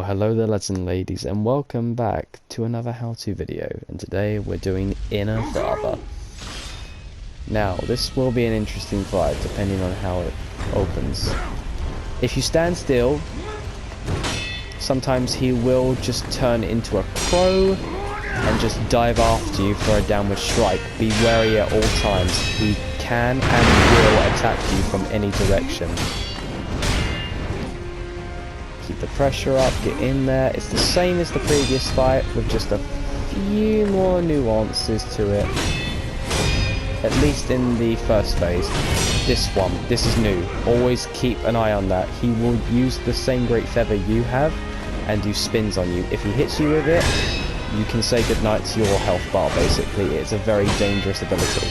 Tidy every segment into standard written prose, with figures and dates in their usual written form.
Well, hello there lads and ladies, and welcome back to another how-to video, and today we're doing Inner Father. Now, this will be an interesting fight depending on how it opens. If you stand still, sometimes he will just turn into a crow and just dive after you for a downward strike. Be wary at all times. He can and will attack you from any direction. Keep the pressure up, get in there. It's the same as the previous fight with just a few more nuances to it. At least in the first phase. This is new. Always keep an eye on that. He will use the same great feather you have and do spins on you. If he hits you with it, you can say goodnight to your health bar basically. It's a very dangerous ability.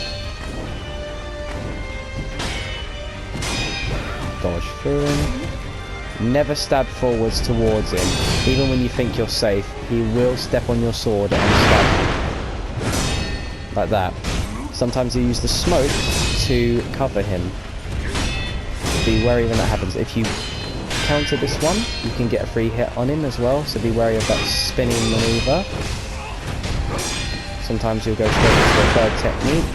Dodge through him. Never stab forwards towards him. Even when you think you're safe, he will step on your sword and stab you. Like that. Sometimes you use the smoke to cover him. Be wary when that happens. If you counter this one, you can get a free hit on him as well, so be wary of that spinning maneuver. Sometimes you'll go straight into a third technique.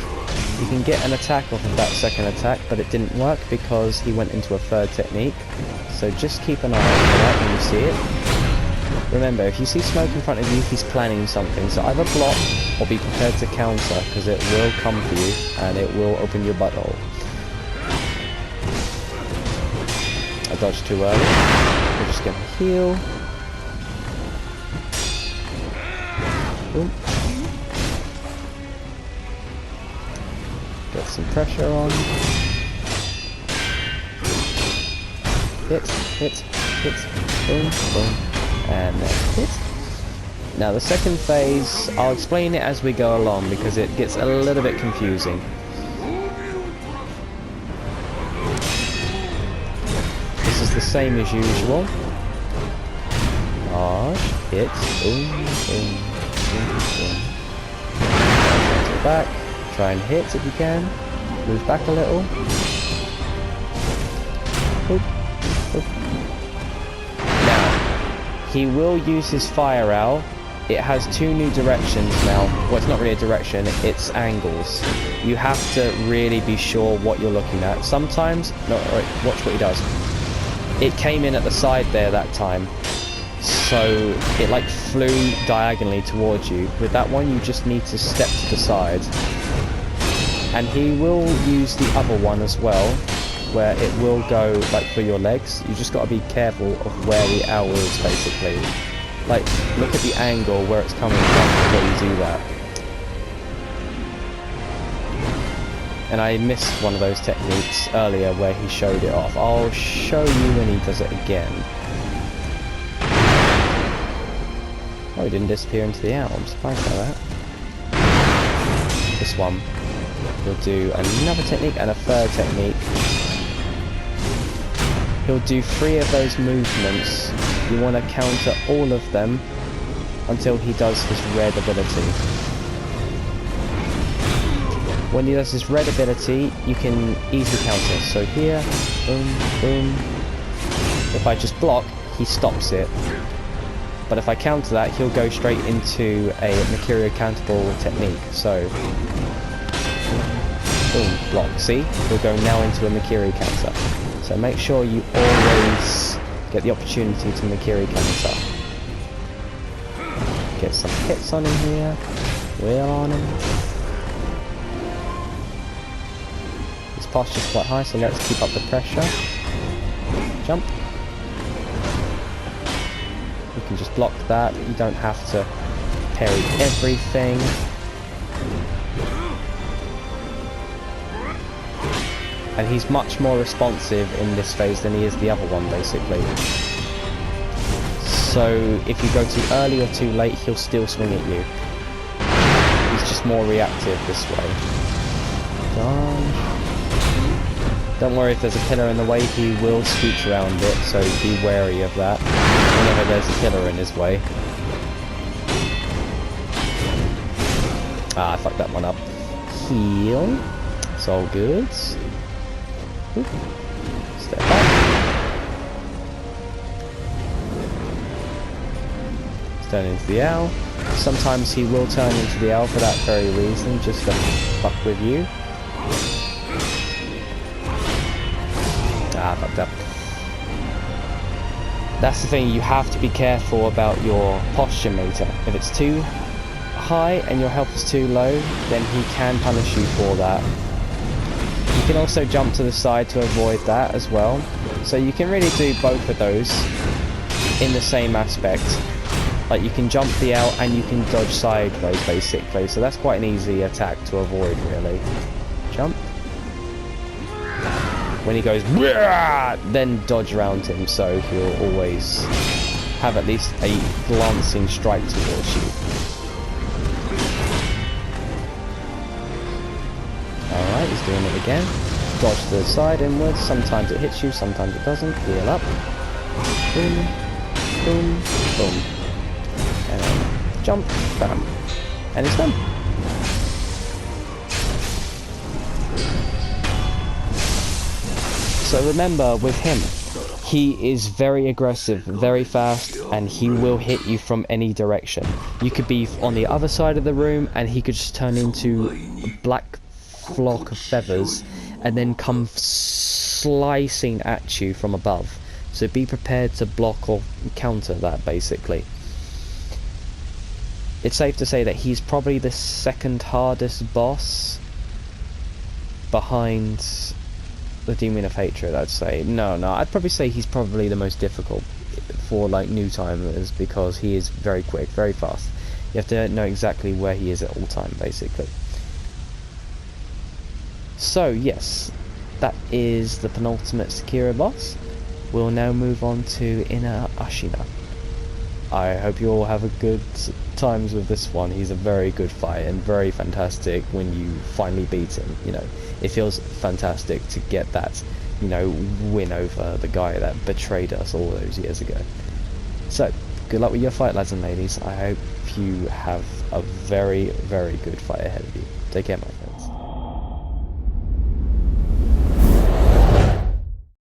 You can get an attack off of that second attack, but it didn't work because he went into a third technique. So just keep an eye out for that when you see it. Remember, if you see smoke in front of you, he's planning something. So either block or be prepared to counter, because it will come for you and it will open your butthole. I dodged too early. We're just going to heal. Boom. Get some pressure on. Hit, boom, boom, and then hit. Now the second phase, I'll explain it as we go along because it gets a little bit confusing. This is the same as usual. Dodge, hit, boom, boom, boom, boom. Go back, try and hit if you can. Move back a little. Boop. Now, he will use his fire owl. It has two new directions now. Well, it's not really a direction, it's angles. You have to really be sure what you're looking at. Sometimes, no, right, watch what he does. It came in at the side there that time, so it like flew diagonally towards you. With that one, you just need to step to the side. And he will use the other one as well, where it will go like for your legs. You just got to be careful of where the owl is basically. Like, look at the angle where it's coming from before you do that. And I missed one of those techniques earlier where he showed it off. I'll show you when he does it again. Oh, he didn't disappear into the owl. I'm surprised by that. This one. He'll do another technique and a third technique. He'll do 3 of those movements. You want to counter all of them until he does his red ability. When he does his red ability, you can easily counter. So here, boom, boom. If I just block, he stops it. But if I counter that, he'll go straight into a Mercurio countable technique. So, boom, block. See? He'll go now into a Mercurio counter. So make sure you always get the opportunity to Mercurio counter. Get some hits on him here. Wheel on him. His posture's quite high, so let's keep up the pressure. Jump. You can just block that. You don't have to parry everything. And he's much more responsive in this phase than he is the other one, basically. So if you go too early or too late, he'll still swing at you. He's just more reactive this way. Dodge. Don't worry if there's a pillar in the way, he will scooch around it, so be wary of that whenever there's a pillar in his way. Ah, I fucked that one up. Heal. It's all good. Ooh. Step back. turn into the owl. Sometimes he will turn into the owl for that very reason, just to fuck with you. Ah, fucked up. That's the thing, you have to be careful about your posture meter. If it's too high and your health is too low, then he can punish you for that. You can also jump to the side to avoid that as well. So you can really do both of those in the same aspect. Like you can jump the L and you can dodge sideways basically. So that's quite an easy attack to avoid really. Jump. When he goes, then dodge around him, so he'll always have at least a glancing strike towards you. Alright, he's doing it again. Dodge to the side, inwards. Sometimes it hits you, sometimes it doesn't. Heal up. Boom, boom, boom. And then jump, bam. And it's done. So remember, with him, he is very aggressive, very fast, and he will hit you from any direction. You could be on the other side of the room, and he could just turn into a black flock of feathers, and then come slicing at you from above. So be prepared to block or counter that, basically. It's safe to say that he's probably the second hardest boss behind the Demon of Hatred, I'd say. No, I'd probably say he's probably the most difficult for like new timers, because he is very quick, very fast. You have to know exactly where he is at all time, basically. So yes, that is the penultimate Sekiro boss. We'll now move on to Inner Ashina. I hope you all have a good times with this one. He's a very good fight and very fantastic when you finally beat him. You know, it feels fantastic to get that, you know, win over the guy that betrayed us all those years ago. So, good luck with your fight, lads and ladies. I hope you have a very, very good fight ahead of you. Take care, my friends.